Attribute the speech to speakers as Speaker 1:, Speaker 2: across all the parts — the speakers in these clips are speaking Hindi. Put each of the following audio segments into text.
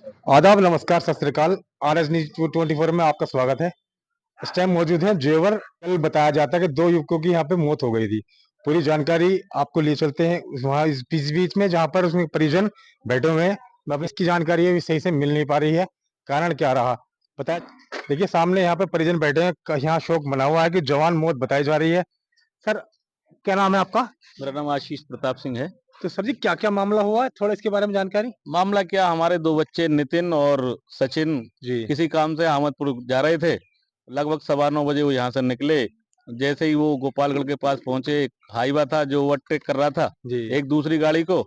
Speaker 1: आदाब, नमस्कार, सत श्री अकाल। आरएस न्यूज 24 में आपका स्वागत है। इस टाइम मौजूद है जेवर। कल बताया जाता है कि दो युवकों की यहाँ पे मौत हो गई थी। पूरी जानकारी आपको लिए चलते हैं वहाँ इस बीच बीच में जहाँ पर उसमें परिजन बैठे हुए हैं। अब इसकी जानकारी अभी सही से मिल नहीं पा रही है। कारण क्या रहा बताया। देखिए सामने यहाँ पे परिजन बैठे हैं। यहाँ शोक मना हुआ है कि जवान मौत बताई जा रही है। सर, क्या नाम है आपका?
Speaker 2: मेरा नाम आशीष प्रताप सिंह है।
Speaker 1: तो सर जी, क्या क्या मामला हुआ है, थोड़ा इसके बारे में जानकारी।
Speaker 2: मामला क्या, हमारे दो बच्चे नितिन और सचिन
Speaker 1: जी
Speaker 2: किसी काम से अहमदपुर जा रहे थे। लगभग 9:15 बजे वो यहाँ से निकले। जैसे ही वो गोपालगढ़ के पास पहुंचे, एक हाईवा था जो ओवरटेक कर रहा था
Speaker 1: जी
Speaker 2: एक दूसरी गाड़ी को,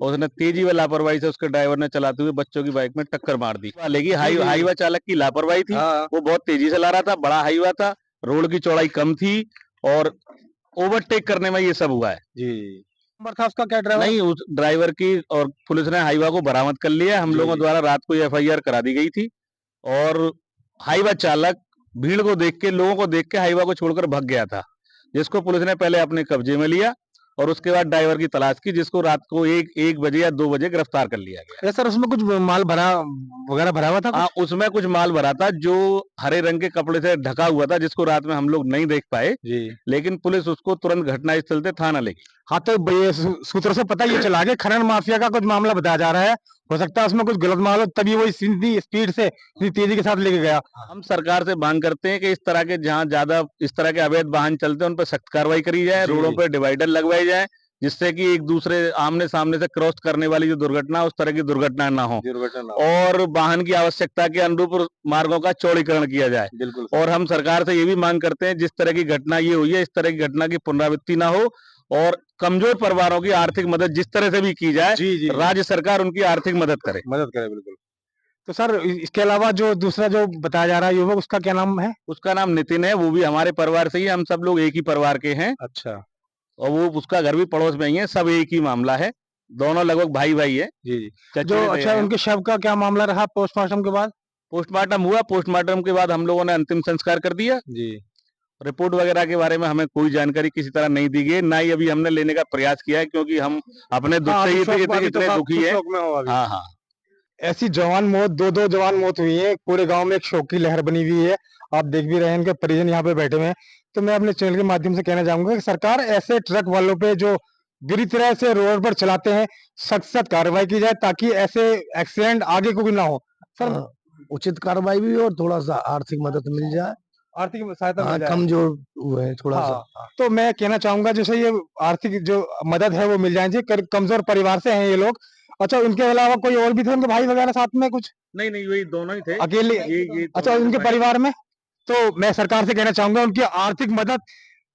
Speaker 2: और उसने तेजी व लापरवाही से उसके ड्राइवर ने चलाते हुए बच्चों की बाइक में टक्कर मार दी। लेकिन हाईवा चालक की लापरवाही थी।
Speaker 1: हाँ
Speaker 2: वो बहुत तेजी से ला रहा था, बड़ा हाईवा था, रोड की चौड़ाई कम थी और ओवरटेक करने में ये सब हुआ है।
Speaker 1: जी। नंबर था उसका क्या, ड्राइवर?
Speaker 2: नहीं, उस ड्राइवर की, और पुलिस ने हाईवा को बरामद कर लिया। हम
Speaker 1: जी
Speaker 2: लोगों
Speaker 1: जी।
Speaker 2: द्वारा रात को एफआईआर करा दी गई थी। और हाईवा चालक भीड़ को देख के, लोगों को देख के हाईवा को छोड़कर भाग गया था, जिसको पुलिस ने पहले अपने कब्जे में लिया और उसके बाद ड्राइवर की तलाश की, जिसको रात को 1 बजे या 2 बजे गिरफ्तार कर लिया गया।
Speaker 1: अरे सर, उसमें कुछ माल भरा वगैरह भरा हुआ था
Speaker 2: हाँ,
Speaker 1: कुछ?
Speaker 2: उसमें कुछ माल भरा था जो हरे रंग के कपड़े से ढका हुआ था, जिसको रात में हम लोग नहीं देख पाए,
Speaker 1: जी।
Speaker 2: लेकिन पुलिस उसको तुरंत घटनास्थल से थाना ले गई।
Speaker 1: हाँ, तो ये सूत्रों से पता ये चला कि खनन माफिया का कुछ मामला बताया जा रहा है। हो सकता है उसमें कुछ गलत माल हो, तभी वो इतनी स्पीड से इतनी तेजी के साथ लेके गया।
Speaker 2: हम सरकार से मांग करते हैं कि इस तरह के, जहां ज्यादा इस तरह के अवैध वाहन चलते हैं, उन पर सख्त कार्रवाई करी जाए,
Speaker 1: जी
Speaker 2: रोडों
Speaker 1: जी।
Speaker 2: पर डिवाइडर लगवाए जाए, जिससे कि एक दूसरे आमने सामने से क्रॉस करने वाली जो दुर्घटना, उस तरह की दुर्घटना ना हो,
Speaker 1: दुर्घटना।
Speaker 2: और वाहन की आवश्यकता के अनुरूप मार्गों का चौड़ीकरण किया जाए।
Speaker 1: बिल्कुल।
Speaker 2: और हम सरकार से ये भी मांग करते हैं, जिस तरह की घटना ये हुई है, इस तरह की घटना की पुनरावृत्ति ना हो, और कमजोर परिवारों की आर्थिक मदद जिस तरह से भी की जाए,
Speaker 1: जी जी।
Speaker 2: राज्य सरकार उनकी आर्थिक मदद करे।
Speaker 1: मदद करे, बिल्कुल। तो सर, इसके अलावा जो दूसरा जो बताया जा रहा है युवक, उसका क्या नाम है?
Speaker 2: उसका नाम नितिन है, वो भी हमारे परिवार से ही, हम सब लोग एक ही परिवार के हैं,
Speaker 1: अच्छा।
Speaker 2: और वो, उसका घर भी पड़ोस में ही है, सब एक ही मामला है, दोनों लगभग भाई भाई है,
Speaker 1: जी जी। जो
Speaker 2: चचेरे
Speaker 1: अच्छा,
Speaker 2: हैं।
Speaker 1: उनके शव का क्या मामला रहा पोस्टमार्टम के बाद?
Speaker 2: पोस्टमार्टम हुआ, पोस्टमार्टम के बाद हम लोगों ने अंतिम संस्कार कर दिया।
Speaker 1: जी।
Speaker 2: रिपोर्ट वगैरह के बारे में हमें कोई जानकारी किसी तरह नहीं दी गई, ना ही अभी हमने लेने का प्रयास किया है, क्योंकि हम अपने दुख
Speaker 1: हाँ,
Speaker 2: से
Speaker 1: अभी
Speaker 2: ही
Speaker 1: शौक, अभी तो
Speaker 2: इतने दुखी है।
Speaker 1: शौक में हो अभी।
Speaker 2: हाँ हाँ।
Speaker 1: ऐसी जवान मौत, दो जवान मौत हुई है, पूरे गांव में एक शोक की लहर बनी हुई है। आप देख भी रहे हैं, इनके परिजन यहाँ पे बैठे हुए हैं। तो मैं अपने चैनल के माध्यम से कहना चाहूंगा कि सरकार ऐसे ट्रक वालों पे जो बुरी तरह से रोड पर चलाते हैं, सख्त सख्त कार्रवाई की जाए, ताकि ऐसे एक्सीडेंट आगे को भी ना हो। सर,
Speaker 3: उचित कार्रवाई भी और थोड़ा सा आर्थिक मदद मिल जाए।
Speaker 1: आर्थिक सहायता मिल जाए।
Speaker 3: कमजोर हुए हैं थोड़ा सा।
Speaker 1: हाँ, तो मैं कहना चाहूंगा जैसे ये आर्थिक जो मदद है वो मिल जाए जी। कमजोर परिवार से हैं ये लोग। अच्छा, इनके अलावा कोई और भी थे उनके भाई वगैरह साथ में कुछ?
Speaker 2: नहीं नहीं, वही दोनों ही थे,
Speaker 1: अकेले?
Speaker 2: ये
Speaker 1: अच्छा,
Speaker 2: दोनों
Speaker 1: उनके
Speaker 2: भाई।
Speaker 1: परिवार में। तो मैं सरकार से कहना चाहूंगा उनकी आर्थिक मदद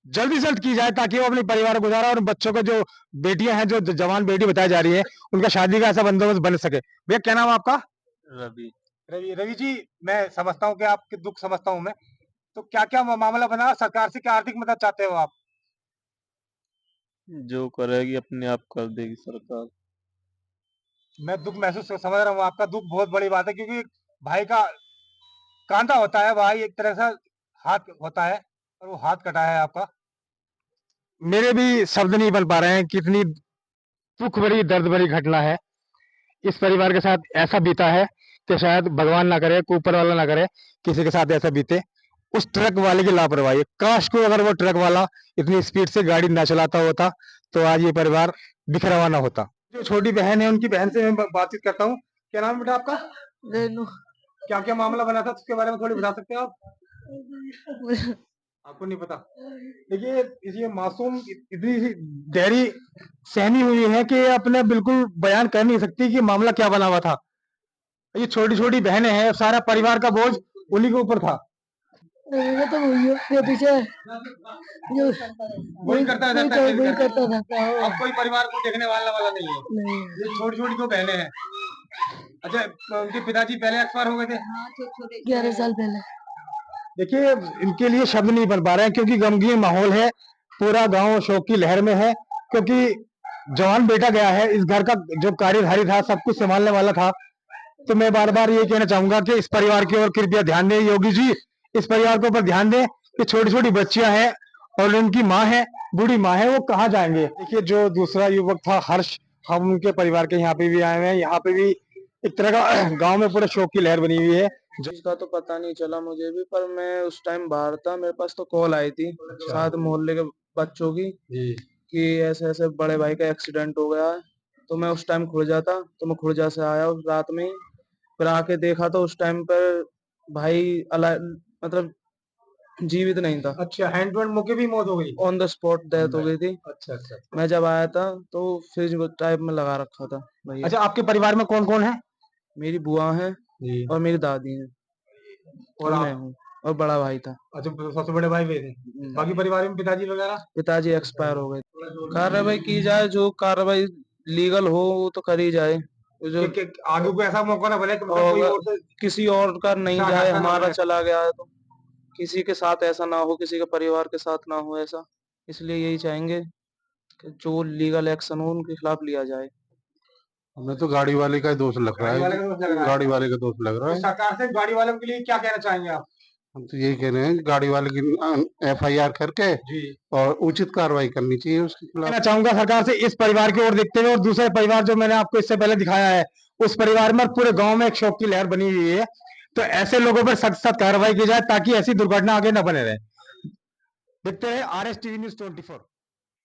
Speaker 1: जल्द से जल्द की जाए, ताकि वो अपने परिवार को गुजारा, और बच्चों को, जो बेटियां हैं, जो जवान बेटी बताई जा रही है, उनका शादी का ऐसा बंदोबस्त बन सके। भैया, क्या नाम है आपका?
Speaker 2: रवि।
Speaker 1: रवि। रवि जी, मैं समझता हूँ कि आपके दुख समझता हूँ मैं। तो क्या क्या मामला बना, सरकार से क्या आर्थिक मदद चाहते हो आप?
Speaker 2: जो करेगी अपने आप कर देगी सरकार।
Speaker 1: मैं दुख महसूस समझ रहा हूँ आपका। दुख बहुत बड़ी बात है, क्योंकि भाई का कांधा होता है, भाई एक तरह से हाथ होता है, और वो हाथ कटा है आपका। मेरे भी शब्द नहीं बन पा रहे हैं, कितनी दुख भरी, दर्द भरी घटना है। इस परिवार के साथ ऐसा बीता है कि शायद भगवान ना करे, कोई ऊपर वाला ना करे, किसी के साथ ऐसा बीते। उस ट्रक वाले की लापरवाही, काश को अगर वो ट्रक वाला इतनी स्पीड से गाड़ी ना चलाता होता, तो आज ये परिवार बिखरा हुआ ना होता। जो छोटी बहन है, उनकी बहन से मैं बातचीत करता हूँ। क्या नाम है बेटा आपका?
Speaker 4: रेनू।
Speaker 1: क्या क्या मामला बना था, उसके बारे में थोड़ी बता सकते हो आप? आपको नहीं पता? देखिए, ये मासूम इतनी सी गहरी सहमी हुई है कि ये अपने बिल्कुल बयान कर नहीं सकती कि मामला क्या बना हुआ था। ये छोटी छोटी बहनें हैं, सारा परिवार का बोझ उन्हीं के ऊपर था।
Speaker 4: ये तो वही है, ये पीछे जो
Speaker 1: वही करता रहता है,
Speaker 4: वही करता रहता है।
Speaker 1: अब कोई परिवार को देखने वाला नहीं है।
Speaker 4: नहीं,
Speaker 1: ये छोटी छोटी दो बहनें हैं। अच्छा, उनके पिताजी पहले एक्सपायर हो गए थे?
Speaker 4: 11 साल पहले।
Speaker 1: देखिए, इनके लिए शब्द नहीं बन पा रहे हैं, क्योंकि गमगीन माहौल है, पूरा गांव शोक की लहर में है। क्योंकि जवान बेटा गया है, इस घर का जो कार्यधारी था, सब कुछ संभालने वाला था। तो मैं बार बार ये कहना चाहूंगा कि इस परिवार की ओर कृपया ध्यान दें। योगी जी, इस परिवार के ऊपर ध्यान दें कि छोटी छोटी बच्चियां हैं, और उनकी माँ है, बूढ़ी माँ है, वो कहाँ जाएंगे। देखिए, जो दूसरा युवक था हर्ष, हम उनके परिवार के यहाँ पे भी आए हुए हैं। यहाँ पे भी एक तरह का गांव में पूरे शोक की लहर बनी हुई है।
Speaker 5: इसका तो पता नहीं चला मुझे भी, पर मैं उस टाइम बाहर था, मेरे पास तो कॉल आई थी साथ मोहल्ले के बच्चों की
Speaker 1: जी।
Speaker 5: कि ऐसे ऐसे बड़े भाई का एक्सीडेंट हो गया है। तो मैं उस टाइम खुर्जा था, तो मैं खुर्जा से आया उस रात में ही, फिर आके देखा तो उस टाइम पर भाई मतलब जीवित नहीं था,
Speaker 1: अच्छा, हैंड टू हैंड मौके भी मौत हो गई।
Speaker 5: ऑन द स्पॉट डेथ हो गई थी।
Speaker 1: अच्छा अच्छा।
Speaker 5: मैं जब आया था तो फ्रिज टाइप में लगा रखा था भैया।
Speaker 1: अच्छा, आपके परिवार में कौन कौन है?
Speaker 5: मेरी बुआ है
Speaker 1: जी।
Speaker 5: और मेरी दादी है
Speaker 1: और
Speaker 5: और मैं
Speaker 1: आप?
Speaker 5: हूँ, और बड़ा भाई था।
Speaker 1: अच्छा, सबसे बड़े भाई वे थे। बाकी परिवार में पिताजी वगैरह?
Speaker 5: पिताजी एक्सपायर हो गए। कार्रवाई की जाए, जो कार्रवाई लीगल हो वो तो करी जाए, जो
Speaker 1: आगे को ऐसा मौका ना बने कि मतलब कोई
Speaker 5: और
Speaker 1: और से
Speaker 5: किसी और का नहीं
Speaker 1: साथ
Speaker 5: जाए,
Speaker 1: ऐसा ना
Speaker 5: हमारा
Speaker 1: बने।
Speaker 5: चला गया है तो किसी के साथ ऐसा ना हो, किसी के परिवार के साथ ना हो ऐसा। इसलिए यही चाहेंगे कि जो लीगल एक्शन हो उनके खिलाफ लिया जाए।
Speaker 6: हमें तो गाड़ी वाले का दोष लग रहा
Speaker 1: गाड़ी वाले का
Speaker 6: है,
Speaker 1: दोष लग रहा है।
Speaker 6: गाड़ी वाले का दोष लग रहा
Speaker 1: तो
Speaker 6: है।
Speaker 1: सरकार से गाड़ी वालों के लिए क्या कहना चाहेंगे आप?
Speaker 6: हम तो यही कह रहे हैं कि गाड़ी वाले की FIR करके
Speaker 1: जी।
Speaker 6: और उचित कार्रवाई करनी चाहिए उसके खिलाफ।
Speaker 1: कहना चाहूंगा सरकार से इस परिवार की ओर देखते हुए, और दूसरे परिवार जो मैंने आपको इससे पहले दिखाया है, उस परिवार में और पूरे गांव में एक शोक की लहर बनी हुई है। तो ऐसे लोगों पर सख्त सख्त कार्रवाई की जाए ताकि ऐसी दुर्घटना आगे न बने रहे। देखते रहे RSTV News 24।